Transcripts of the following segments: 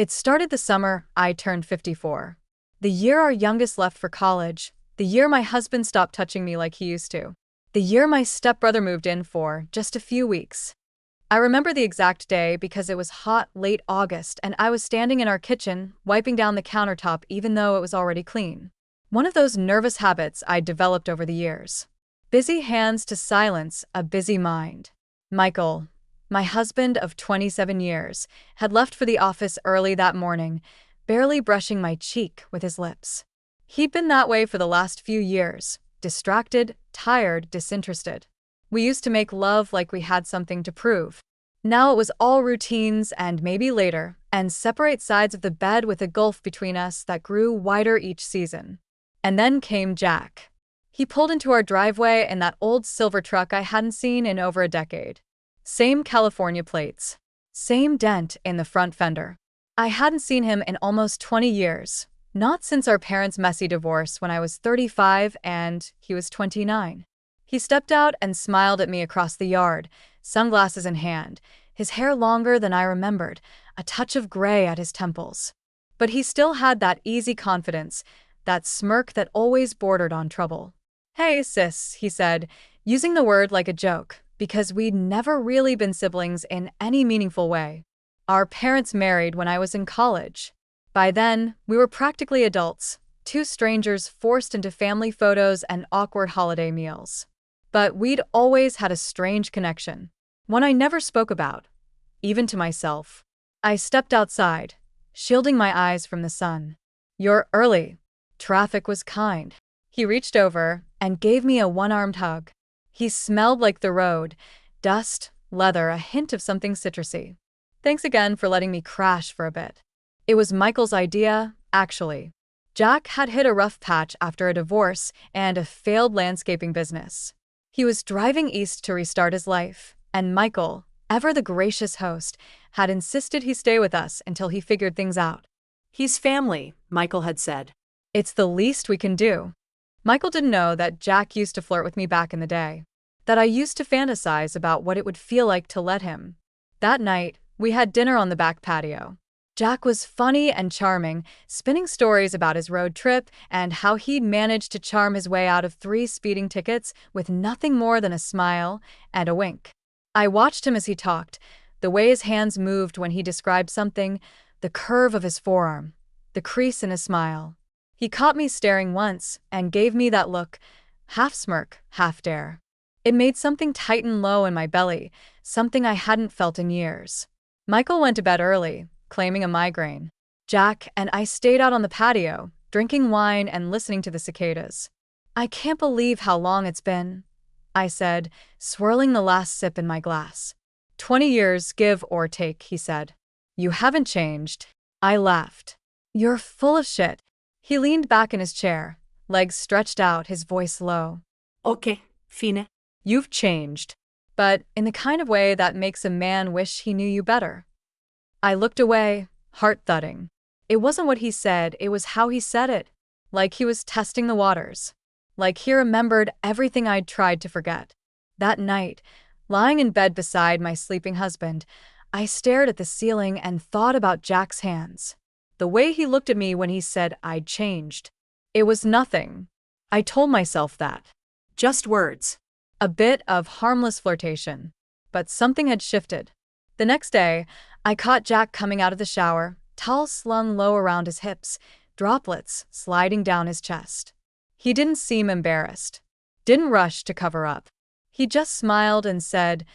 It started the summer I turned 54. The year our youngest left for college. The year my husband stopped touching me like he used to. The year my stepbrother moved in for just a few weeks. I remember the exact day because it was hot, late August, and I was standing in our kitchen, wiping down the countertop even though it was already clean. One of those nervous habits I'd developed over the years. Busy hands to silence a busy mind. Michael, my husband of 27 years, had left for the office early that morning, barely brushing my cheek with his lips. He'd been that way for the last few years, distracted, tired, disinterested. We used to make love like we had something to prove. Now it was all routines and maybe later, and separate sides of the bed with a gulf between us that grew wider each season. And then came Jack. He pulled into our driveway in that old silver truck I hadn't seen in over a decade. Same California plates. Same dent in the front fender. I hadn't seen him in almost 20 years, not since our parents' messy divorce when I was 35 and he was 29. He stepped out and smiled at me across the yard, sunglasses in hand, his hair longer than I remembered, a touch of gray at his temples. But he still had that easy confidence, that smirk that always bordered on trouble. "Hey, sis," he said, using the word like a joke, because we'd never really been siblings in any meaningful way. Our parents married when I was in college. By then, we were practically adults, two strangers forced into family photos and awkward holiday meals. But we'd always had a strange connection, one I never spoke about, even to myself. I stepped outside, shielding my eyes from the sun. "You're early." Traffic was kind. He reached over and gave me a one-armed hug. He smelled like the road, dust, leather, a hint of something citrusy. "Thanks again for letting me crash for a bit." It was Michael's idea, actually. Jack had hit a rough patch after a divorce and a failed landscaping business. He was driving east to restart his life, and Michael, ever the gracious host, had insisted he stay with us until he figured things out. "He's family," Michael had said. "It's the least we can do." Michael didn't know that Jack used to flirt with me back in the day, that I used to fantasize about what it would feel like to let him. That night, we had dinner on the back patio. Jack was funny and charming, spinning stories about his road trip and how he'd managed to charm his way out of 3 speeding tickets with nothing more than a smile and a wink. I watched him as he talked, the way his hands moved when he described something, the curve of his forearm, the crease in his smile. He caught me staring once and gave me that look, half smirk, half dare. It made something tighten low in my belly, something I hadn't felt in years. Michael went to bed early, claiming a migraine. Jack and I stayed out on the patio, drinking wine and listening to the cicadas. "I can't believe how long it's been," I said, swirling the last sip in my glass. 20 years, give or take," he said. "You haven't changed." I laughed. "You're full of shit." He leaned back in his chair, legs stretched out, his voice low. "Okay, fine." "You've changed, but in the kind of way that makes a man wish he knew you better." I looked away, heart thudding. It wasn't what he said, it was how he said it. Like he was testing the waters. Like he remembered everything I'd tried to forget. That night, lying in bed beside my sleeping husband, I stared at the ceiling and thought about Jack's hands. The way he looked at me when he said I'd changed. It was nothing. I told myself that. Just words. A bit of harmless flirtation. But something had shifted. The next day, I caught Jack coming out of the shower, towel slung low around his hips, droplets sliding down his chest. He didn't seem embarrassed. Didn't rush to cover up. He just smiled and said,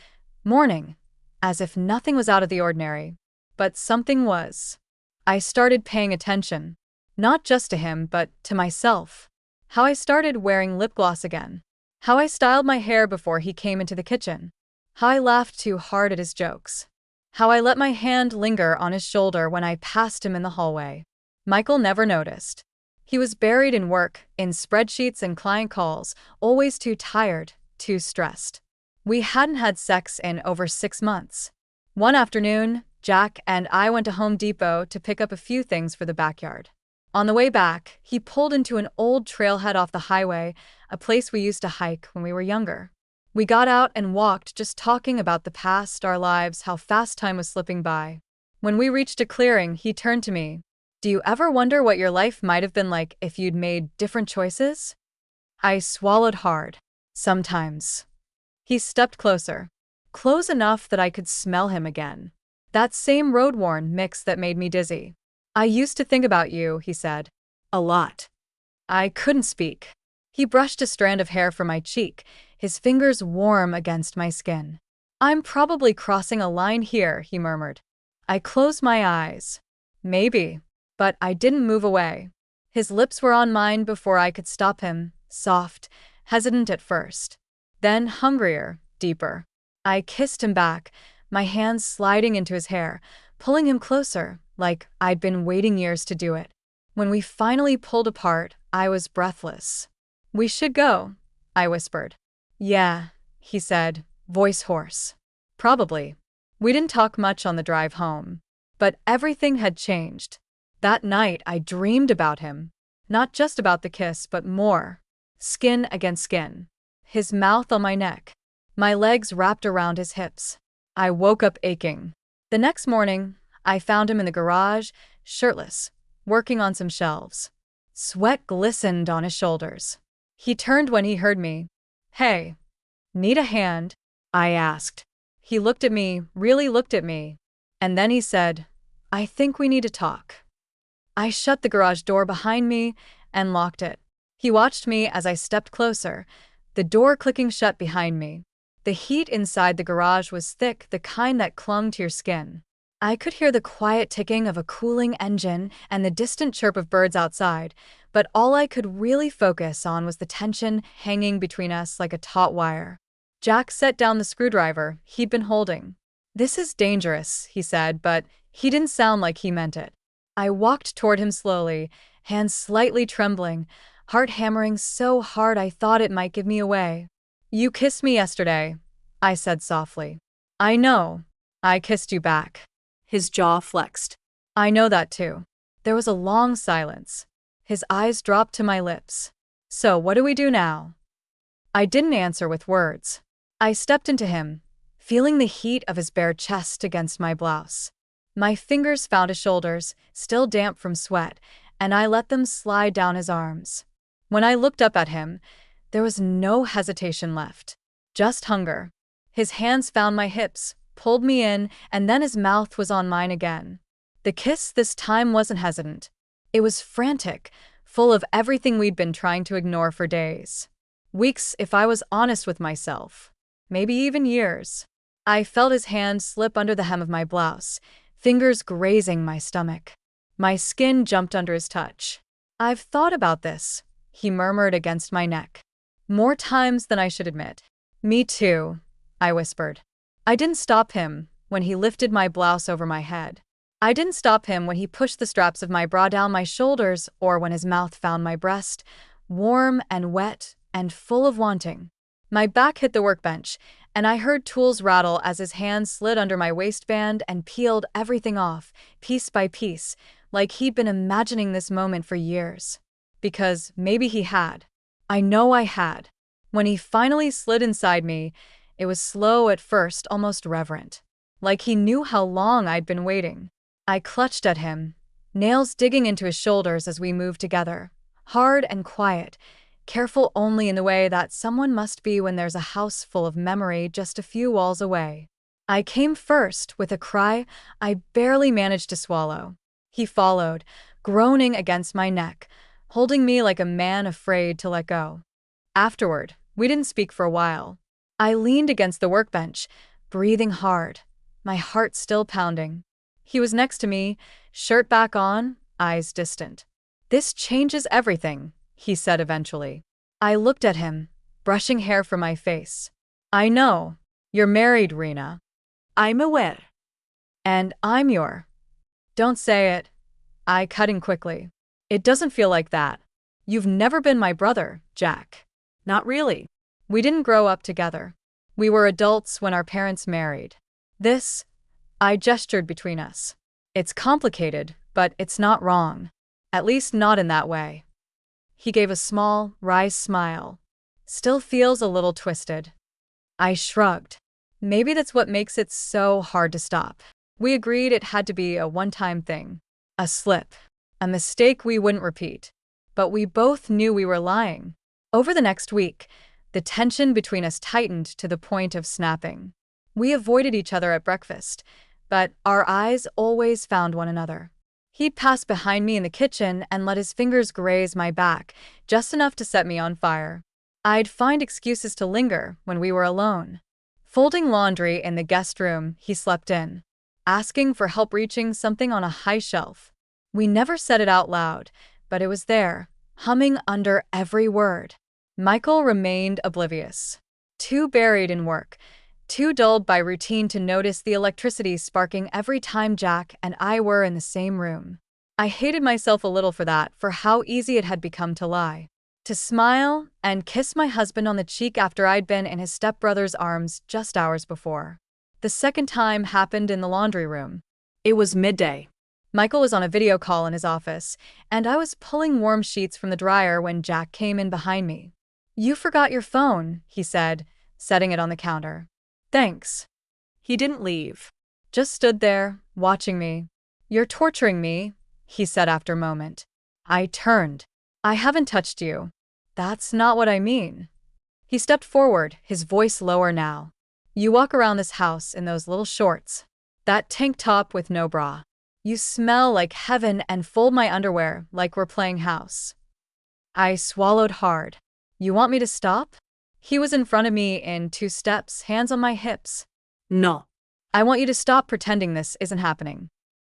"Morning," as if nothing was out of the ordinary. But something was. I started paying attention. Not just to him, but to myself. How I started wearing lip gloss again. How I styled my hair before he came into the kitchen. How I laughed too hard at his jokes. How I let my hand linger on his shoulder when I passed him in the hallway. Michael never noticed. He was buried in work, in spreadsheets and client calls, always too tired, too stressed. We hadn't had sex in over 6 months. One afternoon, Jack and I went to Home Depot to pick up a few things for the backyard. On the way back, he pulled into an old trailhead off the highway, a place we used to hike when we were younger. We got out and walked, just talking about the past, our lives, how fast time was slipping by. When we reached a clearing, he turned to me. Do you ever wonder what your life might have been like if you'd made different choices? I swallowed hard. Sometimes. He stepped closer. Close enough that I could smell him again. That same road-worn mix that made me dizzy. I used to think about you, he said. A lot. I couldn't speak. He brushed a strand of hair from my cheek, his fingers warm against my skin. I'm probably crossing a line here, he murmured. I closed my eyes. Maybe. But I didn't move away. His lips were on mine before I could stop him, soft, hesitant at first. Then hungrier, deeper. I kissed him back, my hands sliding into his hair, pulling him closer, like I'd been waiting years to do it. When we finally pulled apart, I was breathless. We should go, I whispered. Yeah, he said, voice hoarse. Probably. We didn't talk much on the drive home. But everything had changed. That night I dreamed about him. Not just about the kiss, but more. Skin against skin. His mouth on my neck. My legs wrapped around his hips. I woke up aching. The next morning, I found him in the garage, shirtless, working on some shelves. Sweat glistened on his shoulders. He turned when he heard me. Hey, need a hand? I asked. He looked at me, really looked at me. And then he said, I think we need to talk. I shut the garage door behind me and locked it. He watched me as I stepped closer, the door clicking shut behind me. The heat inside the garage was thick, the kind that clung to your skin. I could hear the quiet ticking of a cooling engine and the distant chirp of birds outside, but all I could really focus on was the tension hanging between us like a taut wire. Jack set down the screwdriver he'd been holding. This is dangerous, he said, but he didn't sound like he meant it. I walked toward him slowly, hands slightly trembling, heart hammering so hard I thought it might give me away. You kissed me yesterday, I said softly. I know. I kissed you back. His jaw flexed. I know that too. There was a long silence. His eyes dropped to my lips. So what do we do now? I didn't answer with words. I stepped into him, feeling the heat of his bare chest against my blouse. My fingers found his shoulders, still damp from sweat, and I let them slide down his arms. When I looked up at him, there was no hesitation left, just hunger. His hands found my hips, pulled me in, and then his mouth was on mine again. The kiss this time wasn't hesitant. It was frantic, full of everything we'd been trying to ignore for days. Weeks, if I was honest with myself. Maybe even years. I felt his hand slip under the hem of my blouse, fingers grazing my stomach. My skin jumped under his touch. I've thought about this, he murmured against my neck. More times than I should admit. Me too, I whispered. I didn't stop him when he lifted my blouse over my head. I didn't stop him when he pushed the straps of my bra down my shoulders or when his mouth found my breast, warm and wet and full of wanting. My back hit the workbench, and I heard tools rattle as his hand slid under my waistband and peeled everything off, piece by piece, like he'd been imagining this moment for years. Because maybe he had. I know I had. When he finally slid inside me, it was slow at first, almost reverent. Like he knew how long I'd been waiting. I clutched at him, nails digging into his shoulders as we moved together, hard and quiet, careful only in the way that someone must be when there's a house full of memory just a few walls away. I came first with a cry I barely managed to swallow. He followed, groaning against my neck, holding me like a man afraid to let go. Afterward, we didn't speak for a while. I leaned against the workbench, breathing hard, my heart still pounding. He was next to me, shirt back on, eyes distant. This changes everything, he said eventually. I looked at him, brushing hair from my face. I know. You're married, Rena. I'm aware. And I'm your. Don't say it. I cut in quickly. It doesn't feel like that. You've never been my brother, Jack. Not really. We didn't grow up together. We were adults when our parents married. This, I gestured between us. It's complicated, but it's not wrong. At least not in that way. He gave a small, wry smile. Still feels a little twisted. I shrugged. Maybe that's what makes it so hard to stop. We agreed it had to be a one-time thing. A slip. A mistake we wouldn't repeat. But we both knew we were lying. Over the next week, the tension between us tightened to the point of snapping. We avoided each other at breakfast, but our eyes always found one another. He'd pass behind me in the kitchen and let his fingers graze my back, just enough to set me on fire. I'd find excuses to linger when we were alone. Folding laundry in the guest room he slept in, asking for help reaching something on a high shelf. We never said it out loud, but it was there, humming under every word. Michael remained oblivious, too buried in work, too dulled by routine to notice the electricity sparking every time Jack and I were in the same room. I hated myself a little for how easy it had become to lie. To smile and kiss my husband on the cheek after I'd been in his stepbrother's arms just hours before. The second time happened in the laundry room. It was midday. Michael was on a video call in his office, and I was pulling warm sheets from the dryer when Jack came in behind me. "You forgot your phone," he said, setting it on the counter. "Thanks." He didn't leave. Just stood there, watching me. "You're torturing me," he said after a moment. I turned. "I haven't touched you." "That's not what I mean." He stepped forward, his voice lower now. "You walk around this house in those little shorts. That tank top with no bra. You smell like heaven and fold my underwear like we're playing house." I swallowed hard. "You want me to stop?" He was in front of me in 2 steps, hands on my hips. No. "I want you to stop pretending this isn't happening."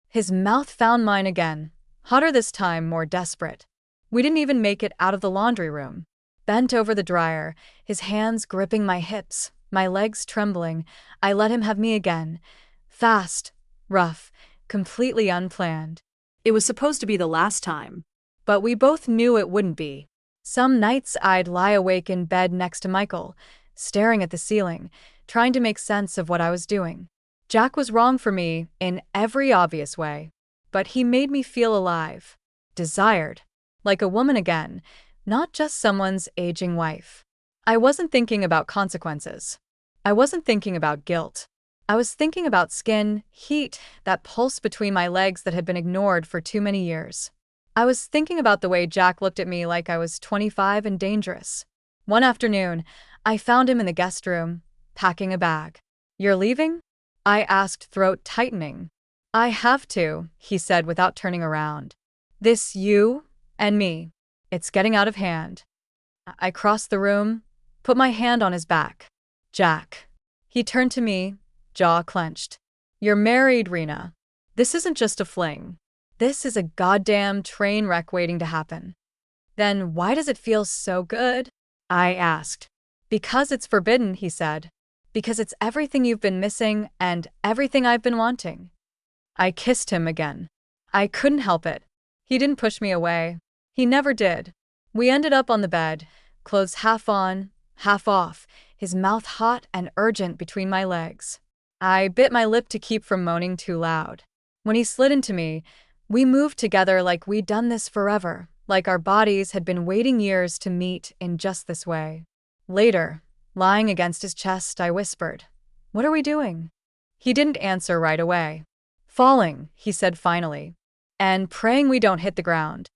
His mouth found mine again, hotter this time, more desperate. We didn't even make it out of the laundry room. Bent over the dryer, his hands gripping my hips, my legs trembling, I let him have me again. Fast, rough, completely unplanned. It was supposed to be the last time. But we both knew it wouldn't be. Some nights I'd lie awake in bed next to Michael, staring at the ceiling, trying to make sense of what I was doing. Jack was wrong for me in every obvious way. But he made me feel alive, desired, like a woman again, not just someone's aging wife. I wasn't thinking about consequences. I wasn't thinking about guilt. I was thinking about skin, heat, that pulse between my legs that had been ignored for too many years. I was thinking about the way Jack looked at me like I was 25 and dangerous. One afternoon, I found him in the guest room, packing a bag. "You're leaving?" I asked, throat tightening. "I have to," he said without turning around. "This you and me. It's getting out of hand." I crossed the room, put my hand on his back. "Jack." He turned to me, jaw clenched. "You're married, Rena. This isn't just a fling. This is a goddamn train wreck waiting to happen." "Then why does it feel so good?" I asked. "Because it's forbidden," he said. "Because it's everything you've been missing and everything I've been wanting." I kissed him again. I couldn't help it. He didn't push me away. He never did. We ended up on the bed, clothes half on, half off, his mouth hot and urgent between my legs. I bit my lip to keep from moaning too loud. When he slid into me, we moved together like we'd done this forever, like our bodies had been waiting years to meet in just this way. Later, lying against his chest, I whispered, "What are we doing?" He didn't answer right away. "Falling," he said finally, "and praying we don't hit the ground."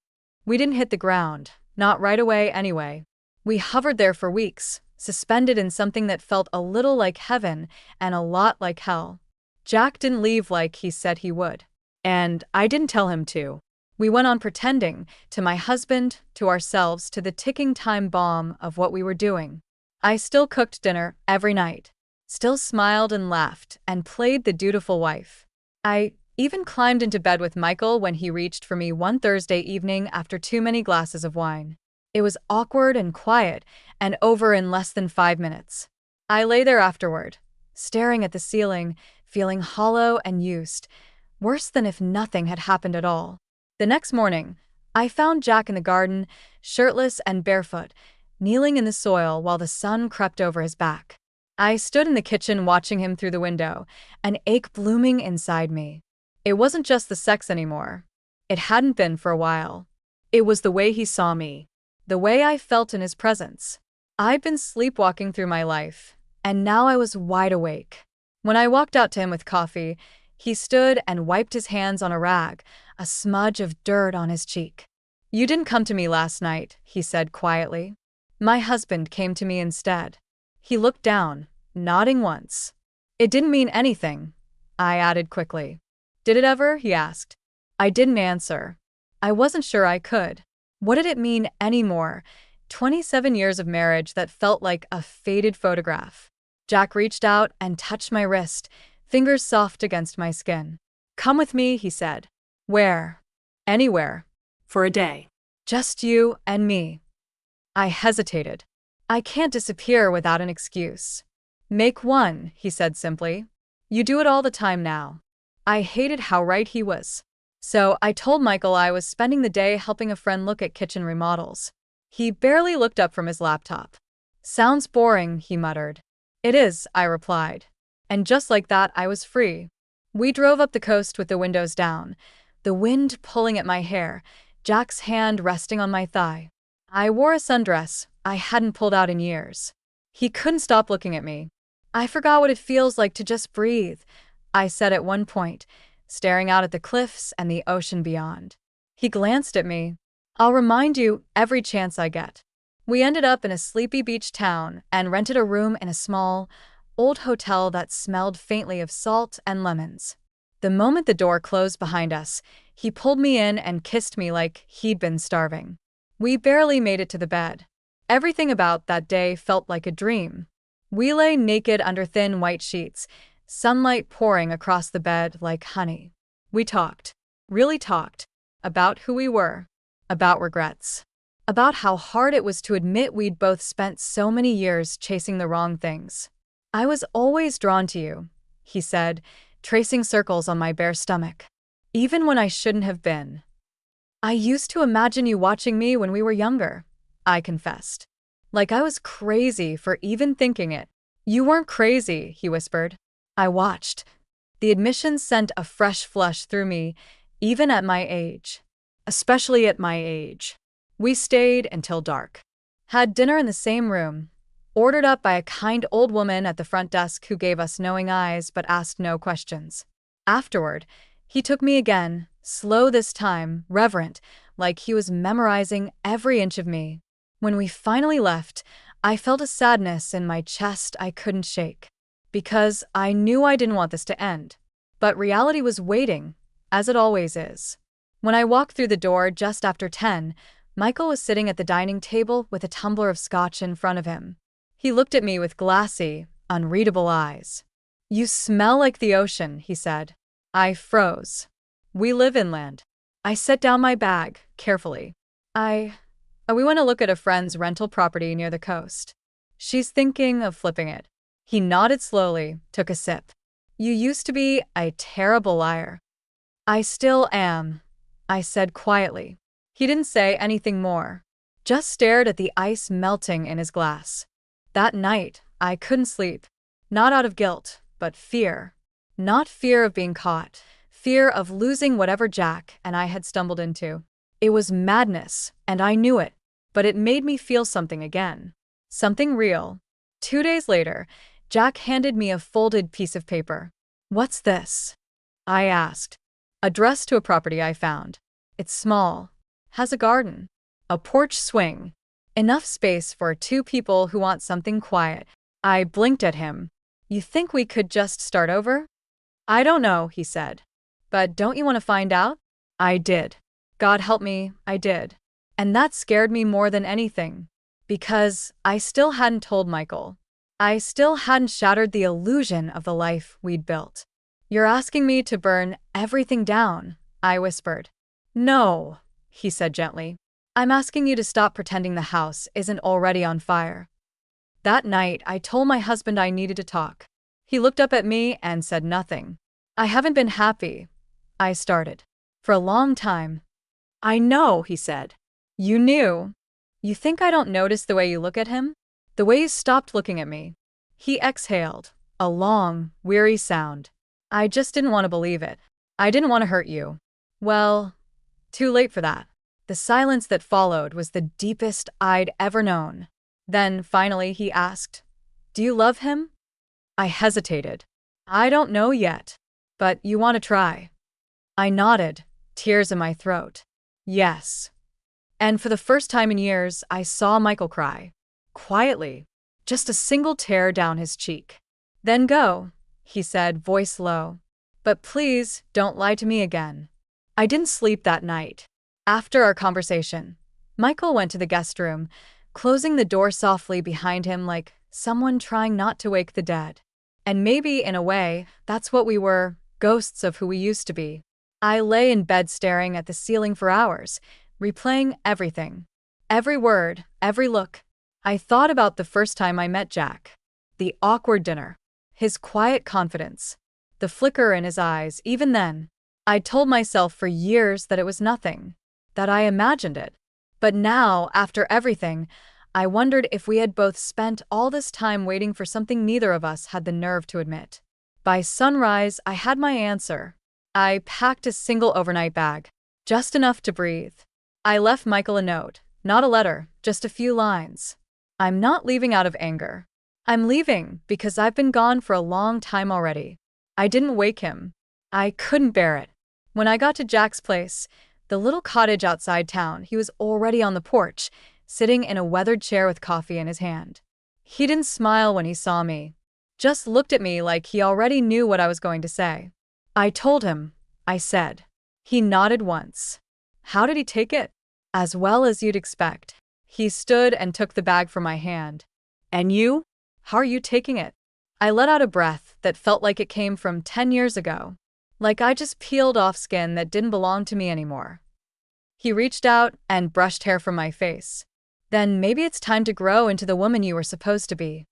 We didn't hit the ground, not right away anyway. We hovered there for weeks, suspended in something that felt a little like heaven and a lot like hell. Jack didn't leave like he said he would. And I didn't tell him to. We went on pretending, to my husband, to ourselves, to the ticking time bomb of what we were doing. I still cooked dinner every night, still smiled and laughed and played the dutiful wife. I even climbed into bed with Michael when he reached for me one Thursday evening after too many glasses of wine. It was awkward and quiet and over in less than 5 minutes. I lay there afterward, staring at the ceiling, feeling hollow and used, worse than if nothing had happened at all. The next morning, I found Jack in the garden, shirtless and barefoot, kneeling in the soil while the sun crept over his back. I stood in the kitchen watching him through the window, an ache blooming inside me. It wasn't just the sex anymore. It hadn't been for a while. It was the way he saw me, the way I felt in his presence. I'd been sleepwalking through my life, and now I was wide awake. When I walked out to him with coffee, He stood and wiped his hands on a rag, a smudge of dirt on his cheek. "You didn't come to me last night," he said quietly. "My husband came to me instead." He looked down, nodding once. "It didn't mean anything," I added quickly. "Did it ever?" he asked. I didn't answer. I wasn't sure I could. What did it mean anymore? 27 years of marriage that felt like a faded photograph. Jack reached out and touched my wrist, fingers soft against my skin. "Come with me," he said. "Where?" "Anywhere." For a day. "Just you and me." I hesitated. "I can't disappear without an excuse." "Make one," he said simply. "You do it all the time now." I hated how right he was. So I told Michael I was spending the day helping a friend look at kitchen remodels. He barely looked up from his laptop. "Sounds boring," he muttered. "It is," I replied. And just like that, I was free. We drove up the coast with the windows down, the wind pulling at my hair, Jack's hand resting on my thigh. I wore a sundress I hadn't pulled out in years. He couldn't stop looking at me. "I forgot what it feels like to just breathe," I said at one point, staring out at the cliffs and the ocean beyond. He glanced at me. "I'll remind you every chance I get." We ended up in a sleepy beach town and rented a room in a small, old hotel that smelled faintly of salt and lemons. The moment the door closed behind us, he pulled me in and kissed me like he'd been starving. We barely made it to the bed. Everything about that day felt like a dream. We lay naked under thin white sheets, sunlight pouring across the bed like honey. We talked, really talked, about who we were, about regrets, about how hard it was to admit we'd both spent so many years chasing the wrong things. "I was always drawn to you," he said, tracing circles on my bare stomach. "Even when I shouldn't have been." "I used to imagine you watching me when we were younger," I confessed. Like I was crazy for even thinking it. "You weren't crazy," he whispered. I watched. The admission sent a fresh flush through me, even at my age. Especially at my age. We stayed until dark. Had dinner in the same room, ordered up by a kind old woman at the front desk who gave us knowing eyes but asked no questions. Afterward, he took me again, slow this time, reverent, like he was memorizing every inch of me. When we finally left, I felt a sadness in my chest I couldn't shake. Because I knew I didn't want this to end. But reality was waiting, as it always is. When I walked through the door just after 10, Michael was sitting at the dining table with a tumbler of scotch in front of him. He looked at me with glassy, unreadable eyes. "You smell like the ocean," he said. I froze. "We live inland." I set down my bag, carefully. We want to look at a friend's rental property near the coast. She's thinking of flipping it." He nodded slowly, took a sip. "You used to be a terrible liar." "I still am," I said quietly. He didn't say anything more, just stared at the ice melting in his glass. That night, I couldn't sleep. Not out of guilt, but fear. Not fear of being caught, fear of losing whatever Jack and I had stumbled into. It was madness, and I knew it, but it made me feel something again. Something real. 2 days later, Jack handed me a folded piece of paper. "What's this?" I asked. "Address to a property I found. It's small. Has a garden. A porch swing. Enough space for 2 people who want something quiet." I blinked at him. "You think we could just start over?" "I don't know," he said. "But don't you want to find out?" I did. God help me, I did. And that scared me more than anything. Because I still hadn't told Michael. I still hadn't shattered the illusion of the life we'd built. "You're asking me to burn everything down," I whispered. "No," he said gently. "I'm asking you to stop pretending the house isn't already on fire." That night, I told my husband I needed to talk. He looked up at me and said nothing. "I haven't been happy," I started. "For a long time." "I know," he said. "You knew. You think I don't notice the way you look at him? The way you stopped looking at me." He exhaled, a long, weary sound. "I just didn't want to believe it. I didn't want to hurt you." Well, too late for that. The silence that followed was the deepest I'd ever known. Then, finally, he asked, "Do you love him?" I hesitated. "I don't know yet." But you want to try? I nodded, tears in my throat. Yes. And for the first time in years, I saw Michael cry. Quietly. Just a single tear down his cheek. Then go, he said, voice low. But please, don't lie to me again. I didn't sleep that night. After our conversation, Michael went to the guest room, closing the door softly behind him like someone trying not to wake the dead. And maybe, in a way, that's what we were, ghosts of who we used to be. I lay in bed staring at the ceiling for hours, replaying everything. Every word, every look. I thought about the first time I met Jack. The awkward dinner. His quiet confidence. The flicker in his eyes, even then. I'd told myself for years that it was nothing. That I imagined it. But now, after everything, I wondered if we had both spent all this time waiting for something neither of us had the nerve to admit. By sunrise, I had my answer. I packed a single overnight bag. Just enough to breathe. I left Michael a note. Not a letter, just a few lines. I'm not leaving out of anger. I'm leaving because I've been gone for a long time already. I didn't wake him. I couldn't bear it. When I got to Jack's place, the little cottage outside town, he was already on the porch, sitting in a weathered chair with coffee in his hand. He didn't smile when he saw me. Just looked at me like he already knew what I was going to say. I told him, I said. He nodded once. How did he take it? As well as you'd expect. He stood and took the bag from my hand. And you? How are you taking it? I let out a breath that felt like it came from 10 years ago. Like I just peeled off skin that didn't belong to me anymore. He reached out and brushed hair from my face. Then maybe it's time to grow into the woman you were supposed to be.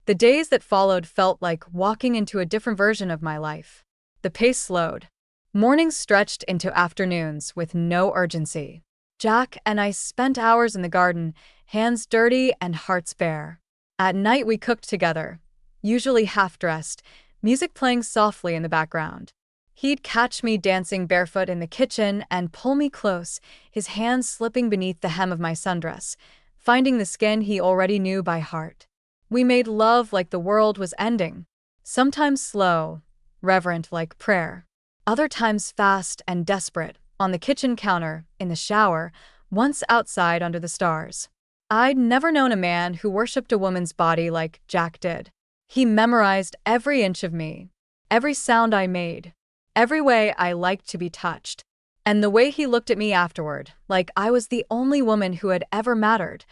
The days that followed felt like walking into a different version of my life. The pace slowed. Mornings stretched into afternoons with no urgency. Jack and I spent hours in the garden, hands dirty and hearts bare. At night we cooked together, usually half-dressed, music playing softly in the background. He'd catch me dancing barefoot in the kitchen and pull me close, his hands slipping beneath the hem of my sundress, finding the skin he already knew by heart. We made love like the world was ending, sometimes slow, reverent like prayer, other times fast and desperate, on the kitchen counter, in the shower, once outside under the stars. I'd never known a man who worshipped a woman's body like Jack did. He memorized every inch of me, every sound I made, every way I liked to be touched. And the way he looked at me afterward, like I was the only woman who had ever mattered,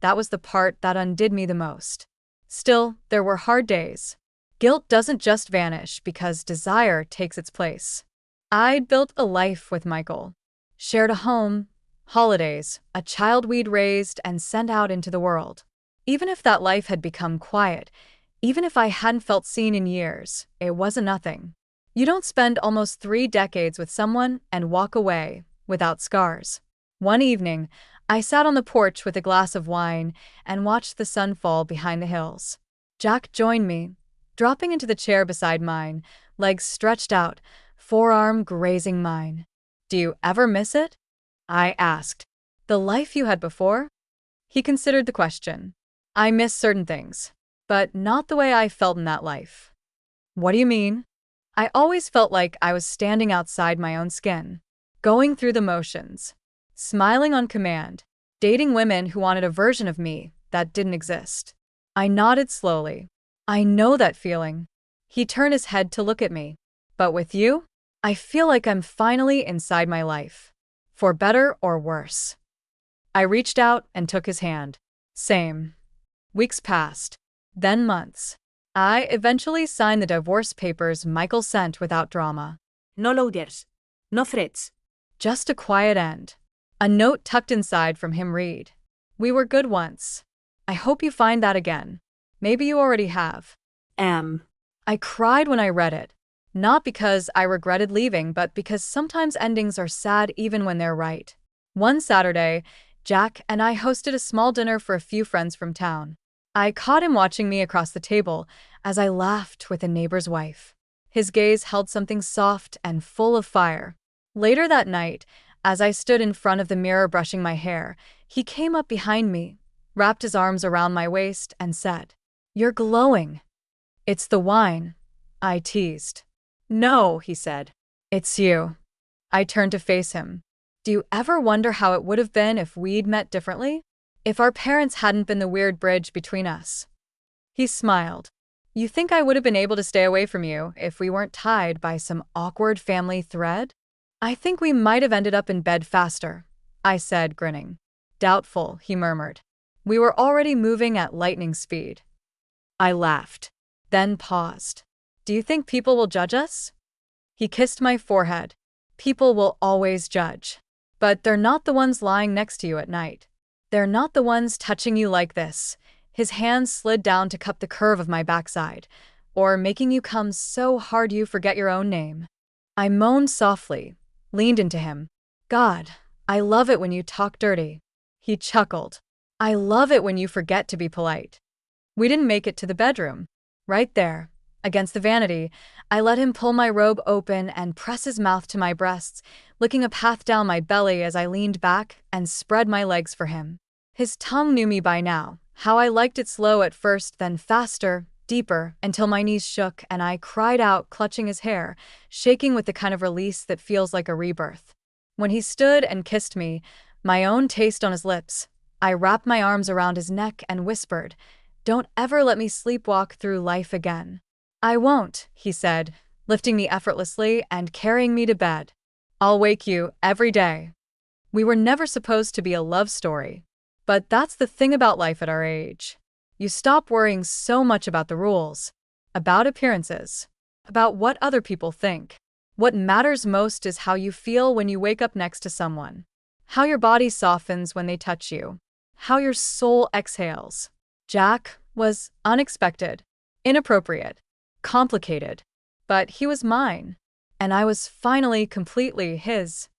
that was the part that undid me the most. Still, there were hard days. Guilt doesn't just vanish because desire takes its place. I'd built a life with Michael. Shared a home, holidays, a child we'd raised and sent out into the world. Even if that life had become quiet, even if I hadn't felt seen in years, it wasn't nothing. You don't spend almost 3 decades with someone and walk away without scars. One evening, I sat on the porch with a glass of wine and watched the sun fall behind the hills. Jack joined me, dropping into the chair beside mine, legs stretched out, forearm grazing mine. Do you ever miss it? I asked. The life you had before? He considered the question. I miss certain things, but not the way I felt in that life. What do you mean? I always felt like I was standing outside my own skin, going through the motions, smiling on command, dating women who wanted a version of me that didn't exist. I nodded slowly. I know that feeling. He turned his head to look at me. But with you, I feel like I'm finally inside my life. For better or worse. I reached out and took his hand. Same. Weeks passed. Then months. I eventually signed the divorce papers Michael sent without drama. No loaders. No threats. Just a quiet end. A note tucked inside from him read. We were good once. I hope you find that again. Maybe you already have. I cried when I read it. Not because I regretted leaving, but because sometimes endings are sad even when they're right. One Saturday, Jack and I hosted a small dinner for a few friends from town. I caught him watching me across the table as I laughed with a neighbor's wife. His gaze held something soft and full of fire. Later that night, as I stood in front of the mirror brushing my hair, he came up behind me, wrapped his arms around my waist, and said, "You're glowing." "It's the wine," I teased. No, he said. It's you. I turned to face him. Do you ever wonder how it would have been if we'd met differently? If our parents hadn't been the weird bridge between us? He smiled. You think I would have been able to stay away from you if we weren't tied by some awkward family thread? I think we might have ended up in bed faster, I said, grinning. Doubtful, he murmured. We were already moving at lightning speed. I laughed, then paused. Do you think people will judge us? He kissed my forehead. People will always judge. But they're not the ones lying next to you at night. They're not the ones touching you like this. His hands slid down to cup the curve of my backside, or making you come so hard you forget your own name. I moaned softly, leaned into him. God, I love it when you talk dirty. He chuckled. I love it when you forget to be polite. We didn't make it to the bedroom. Right there, against the vanity, I let him pull my robe open and press his mouth to my breasts, licking a path down my belly as I leaned back and spread my legs for him. His tongue knew me by now, how I liked it slow at first, then faster, deeper, until my knees shook and I cried out, clutching his hair, shaking with the kind of release that feels like a rebirth. When he stood and kissed me, my own taste on his lips, I wrapped my arms around his neck and whispered, "Don't ever let me sleepwalk through life again." "I won't," he said, lifting me effortlessly and carrying me to bed. "I'll wake you every day." We were never supposed to be a love story. But that's the thing about life at our age. You stop worrying so much about the rules, about appearances, about what other people think. What matters most is how you feel when you wake up next to someone, how your body softens when they touch you, how your soul exhales. Jack was unexpected, inappropriate, complicated, but he was mine, and I was finally completely his.